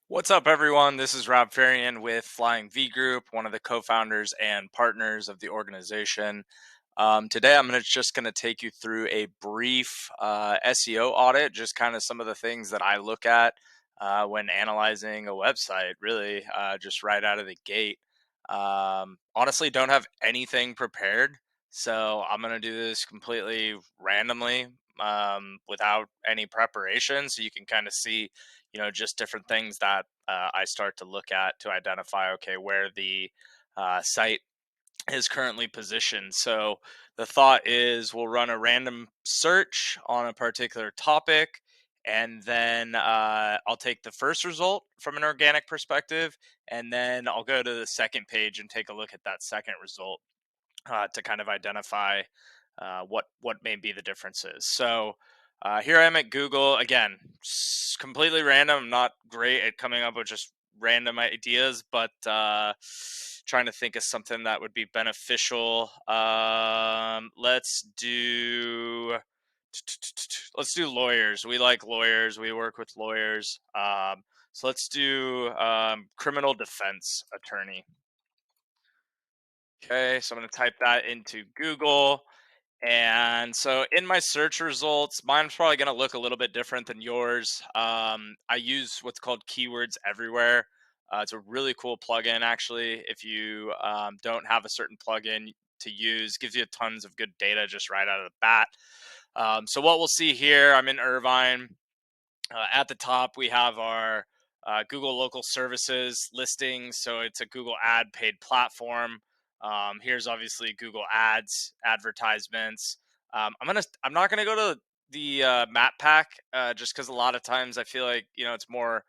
What's up, everyone? This is Robb Fahrion with Flying V Group, one of the co-founders and partners of the organization. Today, I'm just going to take you through a brief SEO audit, just kind of some of the things that I look at when analyzing a website, really, just right out of the gate. Honestly, don't have anything prepared, so I'm going to do this completely randomly without any preparation, so you can kind of see just different things that I start to look at to identify, okay, where the site is currently positioned. So the thought is we'll run a random search on a particular topic, and then I'll take the first result from an organic perspective, and then I'll go to the second page and take a look at that second result to kind of identify what may be the differences. So here I am at Google again, completely random. I'm not great at coming up with just random ideas, but trying to think of something that would be beneficial. Let's do lawyers. We like lawyers. We work with lawyers. So let's do criminal defense attorney. Okay, so I'm going to type that into Google. And so in my search results, mine's probably going to look a little bit different than yours. I use what's called Keywords Everywhere. It's a really cool plugin, actually. If you don't have a certain plugin to use, gives you tons of good data just right out of the bat. So what we'll see here, I'm in Irvine. At the top, we have our Google Local Services listings. So it's a Google ad paid platform. Here's obviously Google Ads advertisements. I'm not gonna go to the map pack just because a lot of times I feel like it's more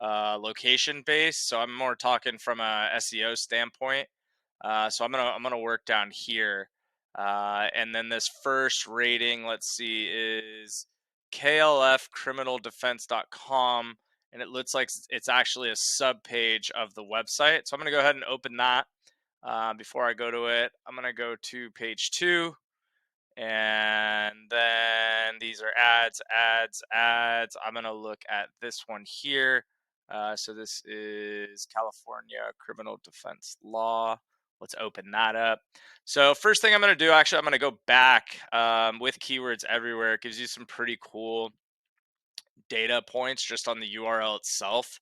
location based. So I'm more talking from a SEO standpoint. So I'm gonna work down here, and then this first rating, let's see, is klfcriminaldefense.com, and it looks like it's actually a sub page of the website. So I'm going to go ahead and open that. Before I go to it, I'm going to go to page 2, and then these are ads. I'm going to look at this one here. So this is California Criminal Defense Law. Let's open that up. So first thing I'm going to do, actually, I'm going to go back with Keywords Everywhere. It gives you some pretty cool data points just on the URL itself.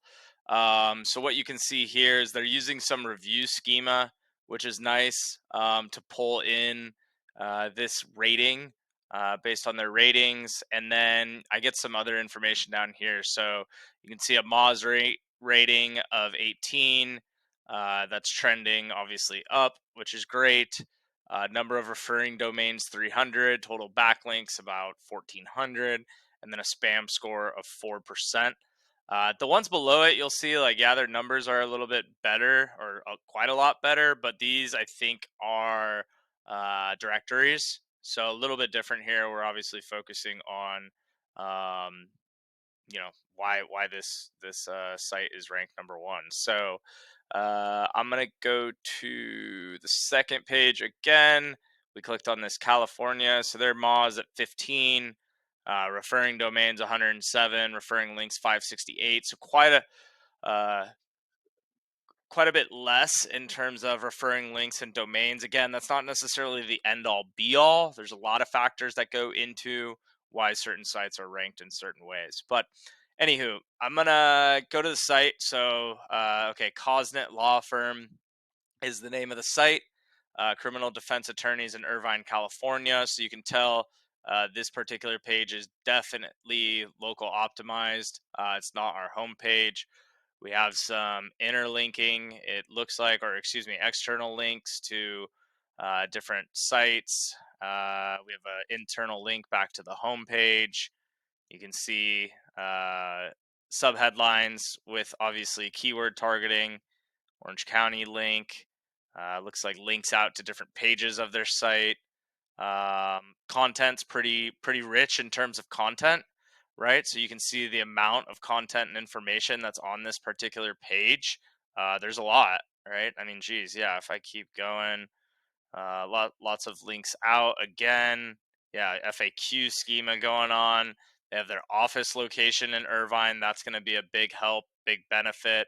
So what you can see here is they're using some review schema, which is nice to pull in this rating based on their ratings. And then I get some other information down here. So you can see a Moz rating of 18. That's trending obviously up, which is great. Number of referring domains 300, total backlinks about 1400, and then a spam score of 4%. The ones below it, you'll see like, yeah, their numbers are a little bit better, or quite a lot better, but these I think are directories. So a little bit different here. We're obviously focusing on, um, why this site is ranked number one. So I'm gonna go to the second page again. We clicked on this California, so their Moz at 15, referring domains 107, referring links 568. So uh, quite a bit less in terms of referring links and domains. Again, that's not necessarily the end all be all. There's a lot of factors that go into why certain sites are ranked in certain ways. But anywho, I'm gonna go to the site. So okay, Cosnet Law Firm is the name of the site. Criminal defense attorneys in Irvine, California. So you can tell this particular page is definitely local optimized. It's not our home page. We have some interlinking, it looks like, or excuse me, external links to different sites. We have an internal link back to the home page. You can see subheadlines with obviously keyword targeting, Orange County link. Looks like links out to different pages of their site. Content's pretty rich in terms of content, right? So you can see the amount of content and information that's on this particular page. There's a lot, right? I mean, geez, yeah. If I keep going, lots of links out again. Yeah, FAQ schema going on. They have their office location in Irvine. That's going to be a big help, big benefit.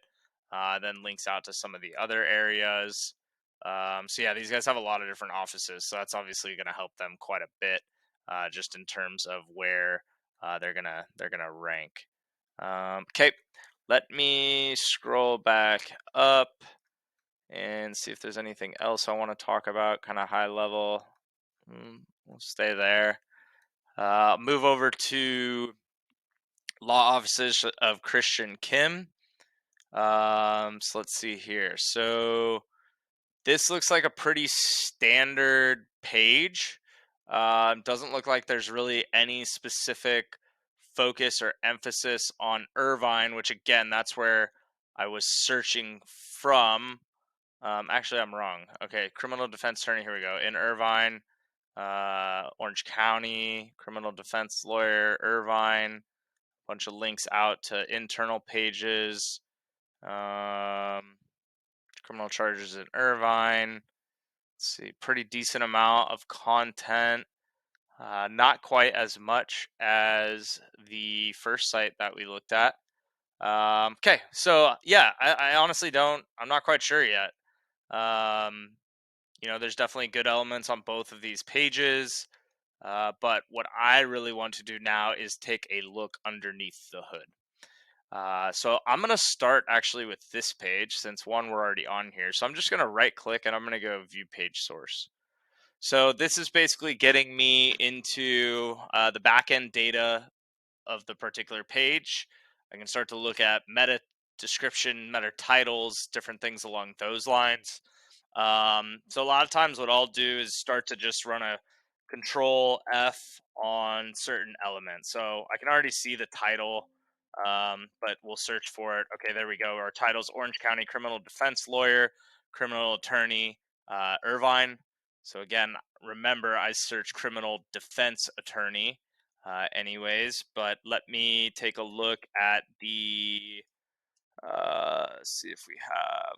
Then links out to some of the other areas. So yeah, these guys have a lot of different offices, so that's obviously going to help them quite a bit, just in terms of where they're gonna rank. Okay, let me scroll back up and see if there's anything else I want to talk about, kind of high level. We'll stay there. Move over to law offices of Christian Kim. So let's see here. So this looks like a pretty standard page. Doesn't look like there's really any specific focus or emphasis on Irvine, which again, that's where I was searching from. Actually, I'm wrong. Okay, criminal defense attorney. Here we go. In Irvine, Orange County, criminal defense lawyer, Irvine. Bunch of links out to internal pages. Criminal charges in Irvine. Let's see, pretty decent amount of content. Not quite as much as the first site that we looked at. Okay, so yeah, I honestly don't. I'm not quite sure yet. There's definitely good elements on both of these pages. But what I really want to do now is take a look underneath the hood. So I'm going to start actually with this page since one, we're already on here. So I'm just going to right click and I'm going to go view page source. So this is basically getting me into the backend data of the particular page. I can start to look at meta description, meta titles, different things along those lines. So a lot of times what I'll do is start to just run a control F on certain elements. So I can already see the title, but we'll search for it. Okay, there we go. Our title's Orange County Criminal Defense Lawyer, Criminal Attorney, Irvine. So again, remember I search Criminal Defense Attorney anyways, but let me take a look at the see if we have,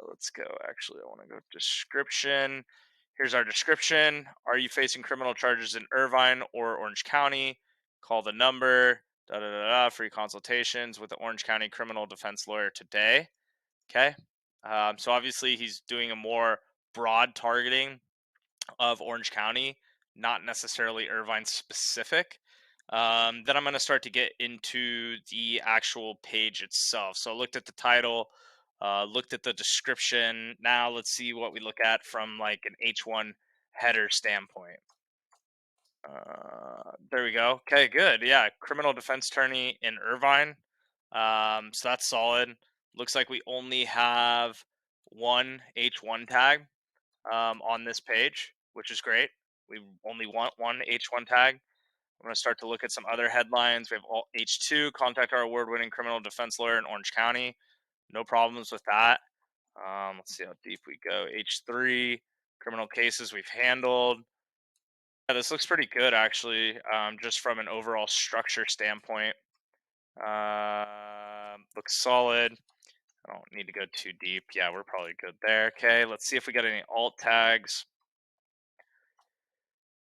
let's go. Actually, I want to go description. Here's our description. Are you facing criminal charges in Irvine or Orange County? Call the number, free consultations with the Orange County criminal defense lawyer today. Okay. So obviously he's doing a more broad targeting of Orange County, not necessarily Irvine specific. Then I'm going to start to get into the actual page itself. So I looked at the title, looked at the description. Now let's see what we look at from like an H1 header standpoint. There we go. Okay, good. Yeah, criminal defense attorney in Irvine. So that's solid. Looks like we only have one H1 tag on this page, which is great. We only want one H1 tag. I'm going to start to look at some other headlines. We have all H2, contact our award-winning criminal defense lawyer in Orange County. No problems with that. Let's see how deep we go. H3, criminal cases we've handled. Yeah, this looks pretty good, actually, just from an overall structure standpoint. Looks solid. I don't need to go too deep. Yeah, we're probably good there. Okay, let's see if we got any alt tags.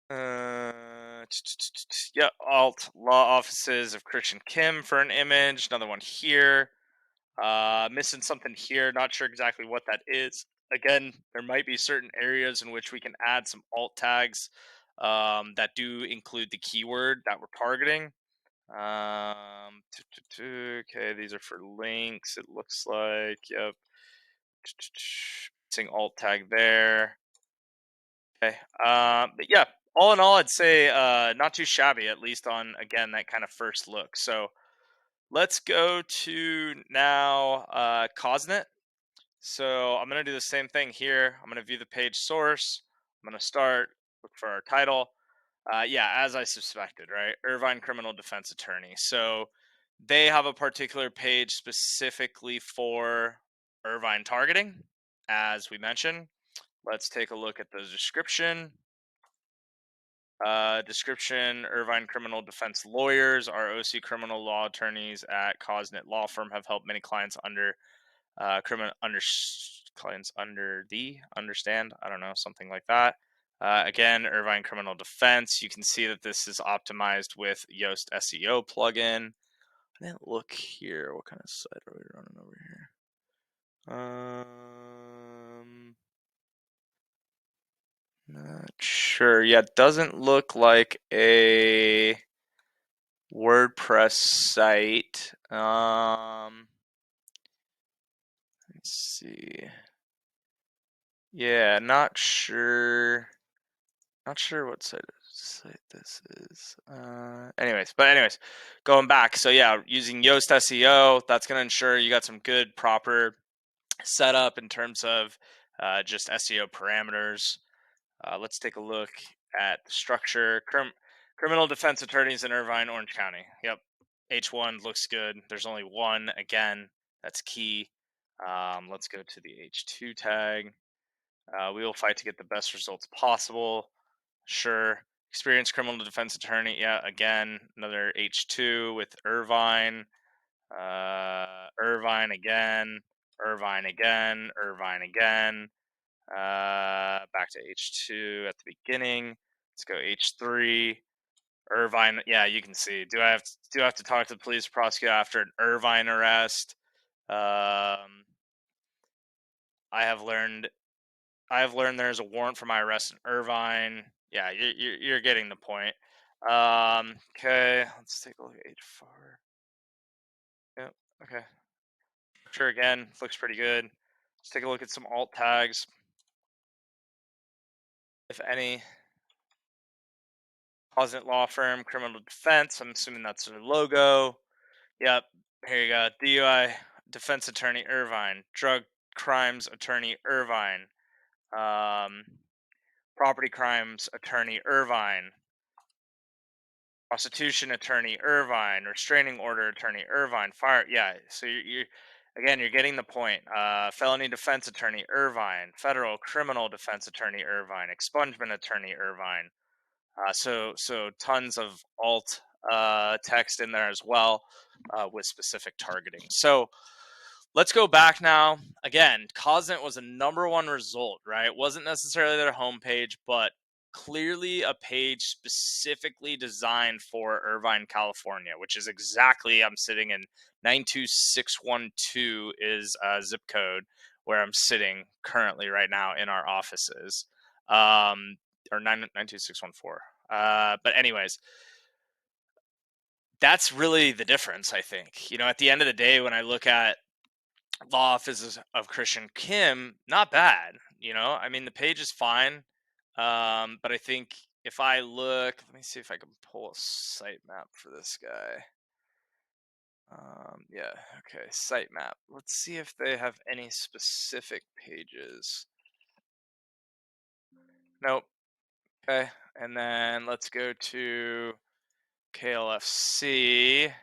Yeah, alt law offices of Christian Kim for an image. Another one here. Missing something here. Not sure exactly what that is. Again, there might be certain areas in which we can add some alt tags that do include the keyword that we're targeting. Okay, these are for links. It looks like. Yep. Missing alt tag there. Okay. But yeah, all in all, I'd say not too shabby, at least on, again, that kind of first look. So let's go to now Cosnet. So I'm going to do the same thing here. I'm going to view the page source. I'm going to start, look for our title. Yeah, as I suspected, right? Irvine Criminal Defense Attorney. So they have a particular page specifically for Irvine targeting, as we mentioned. Let's take a look at the description. Description: Irvine criminal defense lawyers, our OC criminal law attorneys at Cosnet Law Firm have helped many clients clients under the understand. I don't know, something like that. Again, Irvine Criminal Defense. You can see that this is optimized with Yoast SEO plugin. I didn't look here. What kind of site are we running over here? Not sure. Yeah, it doesn't look like a WordPress site. Let's see. Yeah, not sure. Not sure what site this is. Anyways, going back. So yeah, using Yoast SEO, that's going to ensure you got some good, proper setup in terms of just SEO parameters. Let's take a look at the structure. Criminal defense attorneys in Irvine, Orange County. Yep. H1 looks good. There's only one. Again, that's key. Let's go to the H2 tag. We will fight to get the best results possible. Sure. Experienced criminal defense attorney. Yeah, again, another H2 with Irvine. Irvine again. Irvine again. Irvine again. Back to H2 at the beginning. Let's go H3. Irvine. Yeah, you can see. Do I have to talk to the police prosecutor after an Irvine arrest? I have learned there's a warrant for my arrest in Irvine. Yeah, you're getting the point. Okay, let's take a look at H4. Yep. Okay. Sure. Again, looks pretty good. Let's take a look at some alt tags, if any. Closet law firm, criminal defense. I'm assuming that's their logo. Yep. Here you go. DUI defense attorney Irvine. Drug crimes attorney Irvine. Property crimes attorney Irvine. Prostitution attorney Irvine. Restraining order attorney Irvine. Fire. Yeah. So you're getting the point. Felony defense attorney Irvine. Federal criminal defense attorney Irvine. Expungement attorney Irvine. So tons of alt text in there as well with specific targeting. So let's go back now. Again, Cosnet was a #1 result, right? It wasn't necessarily their homepage, but clearly a page specifically designed for Irvine, California, which is exactly, I'm sitting in 92612 is a zip code where I'm sitting currently right now in our offices. Or 92614. But anyways, that's really the difference, I think. At the end of the day, when I look at Law Offices of Christian Kim, not bad. I mean, the page is fine. But I think if I look, let me see if I can pull a sitemap for this guy. Yeah, okay, sitemap. Let's see if they have any specific pages. Nope. Okay, and then let's go to KLFC.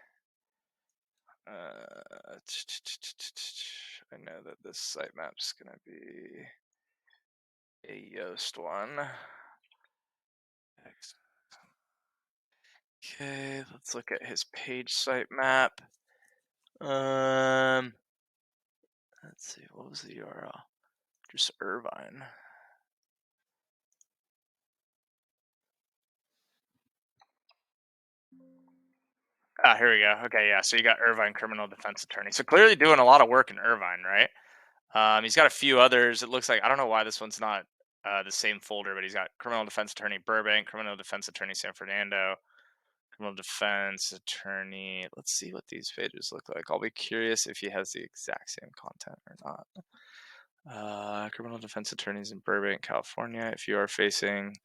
I know that this sitemap's going to be a Yoast one. Okay, let's look at his page sitemap. Let's see, what was the URL? Just Irvine. Here we go. Okay, yeah, so you got Irvine criminal defense attorney. So clearly doing a lot of work in Irvine, right? He's got a few others. It looks like, I don't know why this one's not the same folder, but he's got criminal defense attorney Burbank, criminal defense attorney San Fernando, criminal defense attorney. Let's see what these pages look like. I'll be curious if he has the exact same content or not. Criminal defense attorneys in Burbank, California. If you are facing,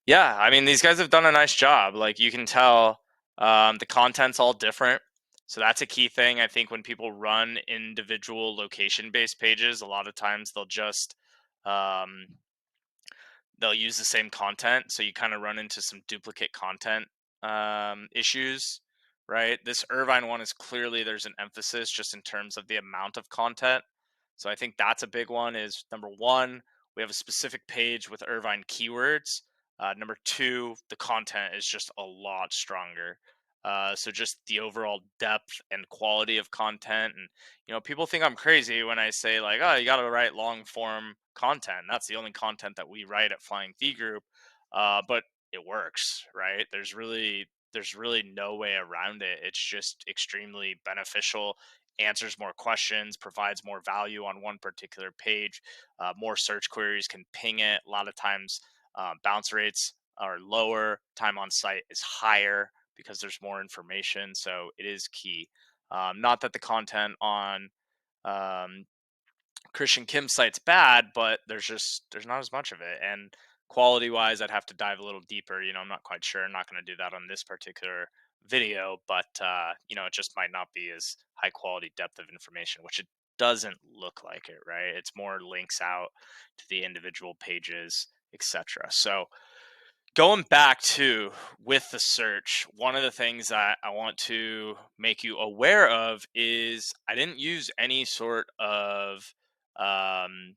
yeah, I mean, these guys have done a nice job. Like, you can tell the content's all different. So that's a key thing. I think when people run individual location-based pages, a lot of times they'll just they'll use the same content, so you kind of run into some duplicate content issues, right? This Irvine one is clearly, there's an emphasis just in terms of the amount of content. So I think that's a big one. Is number one, we have a specific page with Irvine keywords. Number two, the content is just a lot stronger. So just the overall depth and quality of content. And, people think I'm crazy when I say like, oh, you got to write long form content. That's the only content that we write at Flying V Group. But it works, right? There's really no way around it. It's just extremely beneficial, answers more questions, provides more value on one particular page. More search queries can ping it. A lot of times, bounce rates are lower, time on site is higher because there's more information. So it is key. Not that the content on um, Christian Kim's site's bad, but there's not as much of it. And quality wise, I'd have to dive a little deeper. I'm not quite sure. I'm not going to do that on this particular video, but it just might not be as high quality depth of information, which it doesn't look like it, right? It's more links out to the individual pages, etc. So going back to with the search, one of the things that I want to make you aware of is I didn't use any sort of um,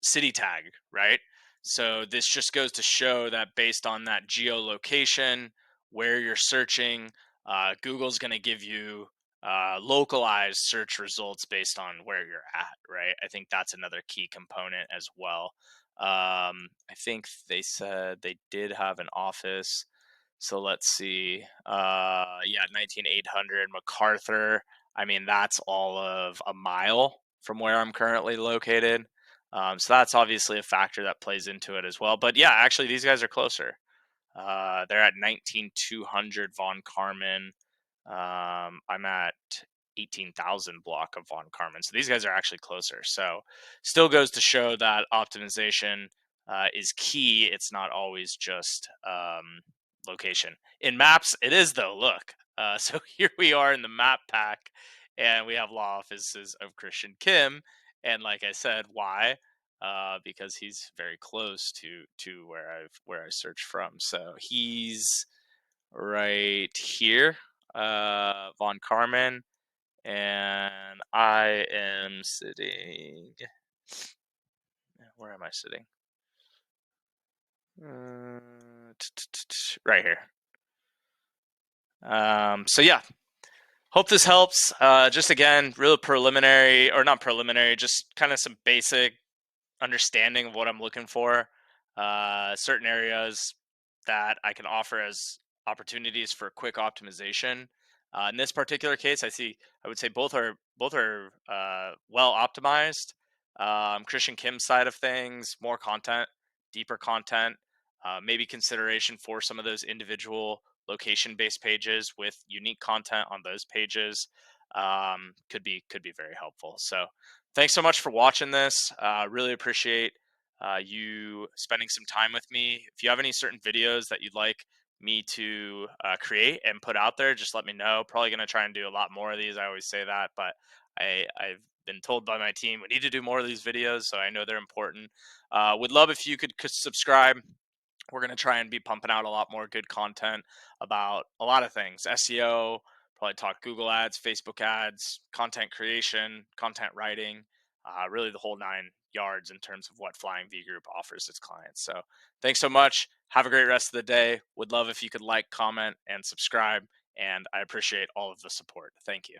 city tag, right? So this just goes to show that based on that geolocation, where you're searching, Google's going to give you localized search results based on where you're at, right? I think that's another key component as well. I think they said they did have an office. So let's see. Yeah, 19800 MacArthur. I mean, that's all of a mile from where I'm currently located. So that's obviously a factor that plays into it as well. But yeah, actually, these guys are closer. They're at 19200 Von Carmen. I'm at 18,000 block of Von Carmen. So these guys are actually closer. So still goes to show that optimization is key. It's not always just location. In maps, it is though. Look, so here we are in the map pack, and we have law offices of Christian Kim. And like I said, why? Because he's very close to where I searched from. So he's right here, Von Carmen, and I am sitting. Where am I sitting? Right here. So yeah, hope this helps. Just again, real preliminary, or not preliminary, just kind of some basic understanding of what I'm looking for. Certain areas that I can offer as opportunities for quick optimization. In this particular case, I would say both are well optimized. Christian Kim's side of things, more content, deeper content, maybe consideration for some of those individual location-based pages with unique content on those pages could be very helpful. So thanks so much for watching this. Really appreciate you spending some time with me. If you have any certain videos that you'd like me to create and put out there, just let me know. Probably going to try and do a lot more of these. I always say that, but I've been told by my team we need to do more of these videos, so I know they're important. Would love if you could subscribe. We're going to try and be pumping out a lot more good content about a lot of things: SEO, probably talk Google ads, Facebook ads, content creation, content writing, really the whole 9 yards in terms of what Flying V Group offers its clients. So thanks so much. Have a great rest of the day. Would love if you could like, comment, and subscribe. And I appreciate all of the support. Thank you.